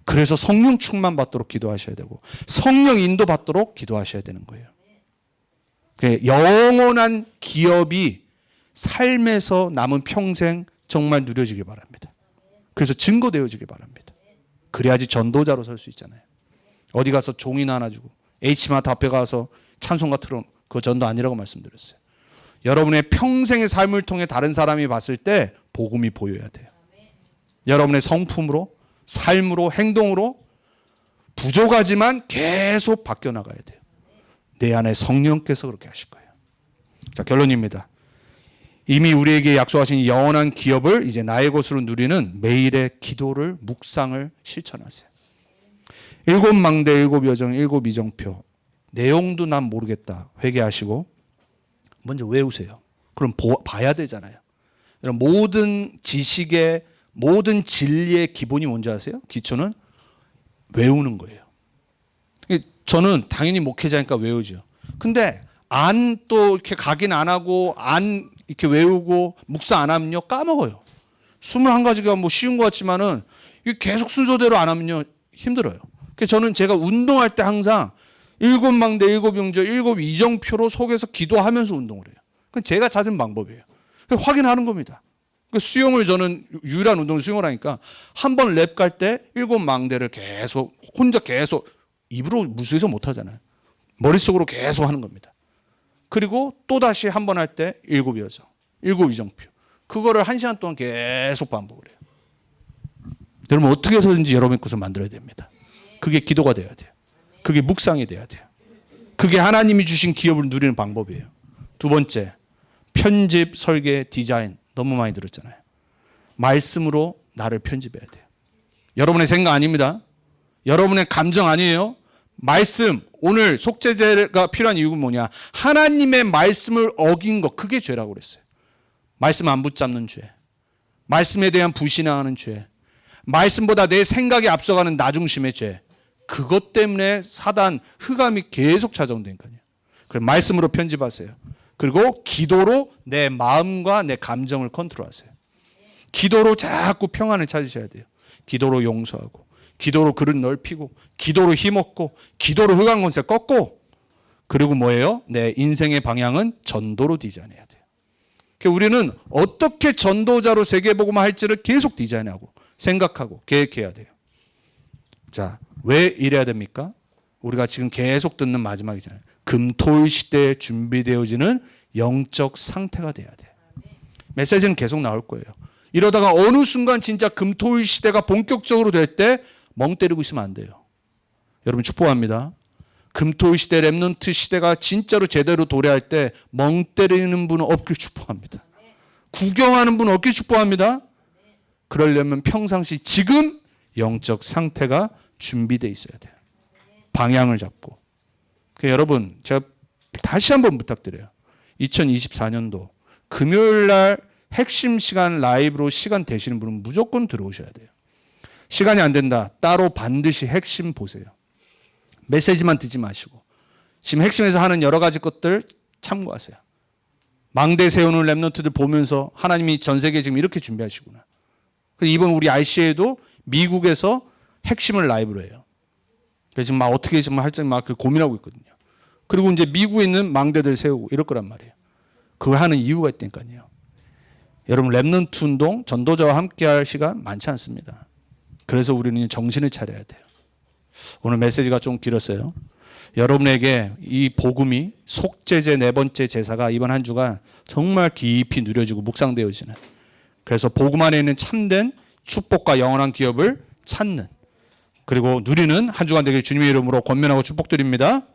그래서 성령 충만 받도록 기도하셔야 되고 성령 인도 받도록 기도하셔야 되는 거예요. 영원한 기업이 삶에서 남은 평생 정말 누려지길 바랍니다. 그래서 증거되어지길 바랍니다. 그래야지 전도자로 설 수 있잖아요. 어디 가서 종이나 하나 주고 H마트 앞에 가서 찬송가 틀어놓고 그거 전도 아니라고 말씀드렸어요. 여러분의 평생의 삶을 통해 다른 사람이 봤을 때 복음이 보여야 돼요. 여러분의 성품으로, 삶으로, 행동으로 부족하지만 계속 바뀌어 나가야 돼요. 내 안에 성령께서 그렇게 하실 거예요. 자, 결론입니다. 이미 우리에게 약속하신 이 영원한 기업을 이제 나의 것으로 누리는 매일의 기도를, 묵상을 실천하세요. 7망대, 7여정, 7이정표. 내용도 난 모르겠다. 회개하시고 먼저 외우세요. 그럼 봐야 되잖아요. 모든 지식의, 모든 진리의 기본이 뭔지 아세요? 기초는 외우는 거예요. 저는 당연히 목회자니까 외우죠. 근데 안 또 이렇게 각인 안 하고 안 이렇게 외우고 묵상 안 하면요 까먹어요. 21가지가 뭐 쉬운 것 같지만은 이게 계속 순서대로 안 하면요 힘들어요. 그래서 저는 제가 운동할 때 항상 7망대, 7영절, 7이정표로 속에서 기도하면서 운동을 해요. 그건 제가 찾은 방법이에요. 확인하는 겁니다. 수영을 저는 유일한 운동을 수영을 하니까 한 번 랩 갈 때 7망대를 계속 혼자 계속 입으로 물속에서 못 하잖아요. 머릿속으로 계속 하는 겁니다. 그리고 또다시 한 번 할 때 7여정, 7이정표. 그거를 1시간 동안 계속 반복을 해요. 여러분 어떻게 해서든지 여러분의 것을 만들어야 됩니다. 그게 기도가 돼야 돼요. 그게 묵상이 돼야 돼요. 그게 하나님이 주신 기업을 누리는 방법이에요. 두 번째, 편집, 설계, 디자인 너무 많이 들었잖아요. 말씀으로 나를 편집해야 돼요. 여러분의 생각 아닙니다. 여러분의 감정 아니에요. 말씀, 오늘 속죄제가 필요한 이유가 뭐냐? 하나님의 말씀을 어긴 것, 그게 죄라고 그랬어요. 말씀 안 붙잡는 죄, 말씀에 대한 불신앙하는 죄, 말씀보다 내 생각이 앞서가는 나중심의 죄, 그것 때문에 사단, 흑암이 계속 찾아온다니까요. 그래서 말씀으로 편집하세요. 그리고 기도로 내 마음과 내 감정을 컨트롤하세요. 기도로 자꾸 평안을 찾으셔야 돼요. 기도로 용서하고, 기도로 그릇 넓히고, 기도로 힘없고, 기도로 흑암 권세 꺾고, 그리고 뭐예요? 내 인생의 방향은 전도로 디자인해야 돼요. 그러니까 우리는 어떻게 전도자로 세계복음화 할지를 계속 디자인하고 생각하고 계획해야 돼요. 자, 왜 이래야 됩니까? 우리가 지금 계속 듣는 마지막이잖아요. 금토일 시대에 준비되어지는 영적 상태가 돼야 돼요. 메시지는 계속 나올 거예요. 이러다가 어느 순간 진짜 금토일 시대가 본격적으로 될 때 멍 때리고 있으면 안 돼요. 여러분 축복합니다. 금토일 시대, 렘넌트 시대가 진짜로 제대로 도래할 때 멍 때리는 분은 없길 축복합니다. 구경하는 분은 없길 축복합니다. 그러려면 평상시 지금 영적 상태가 준비되어 있어야 돼요. 방향을 잡고. 그러니까 여러분 제가 다시 한번 부탁드려요. 2024년도 금요일 날 핵심 시간 라이브로 시간 되시는 분은 무조건 들어오셔야 돼요. 시간이 안 된다. 따로 반드시 핵심 보세요. 메시지만 듣지 마시고 지금 핵심에서 하는 여러 가지 것들 참고하세요. 망대 세우는 랩런트들 보면서 하나님이 전 세계에 지금 이렇게 준비하시구나. 이번 우리 RCA도 미국에서 핵심을 라이브로 해요. 그래서 지금 막 어떻게 지금 할지 막 고민하고 있거든요. 그리고 이제 미국에 있는 망대들 세우고 이럴 거란 말이에요. 그걸 하는 이유가 있다니까요. 여러분 랩런트 운동 전도자와 함께할 시간 많지 않습니다. 그래서 우리는 정신을 차려야 돼요. 오늘 메시지가 좀 길었어요. 여러분에게 이 복음이 속죄제 4번째 제사가 이번 한 주가 정말 깊이 누려지고 묵상되어지는, 그래서 복음 안에 있는 참된 축복과 영원한 기업을 찾는, 그리고 누리는 한 주간 되길 주님의 이름으로 권면하고 축복드립니다.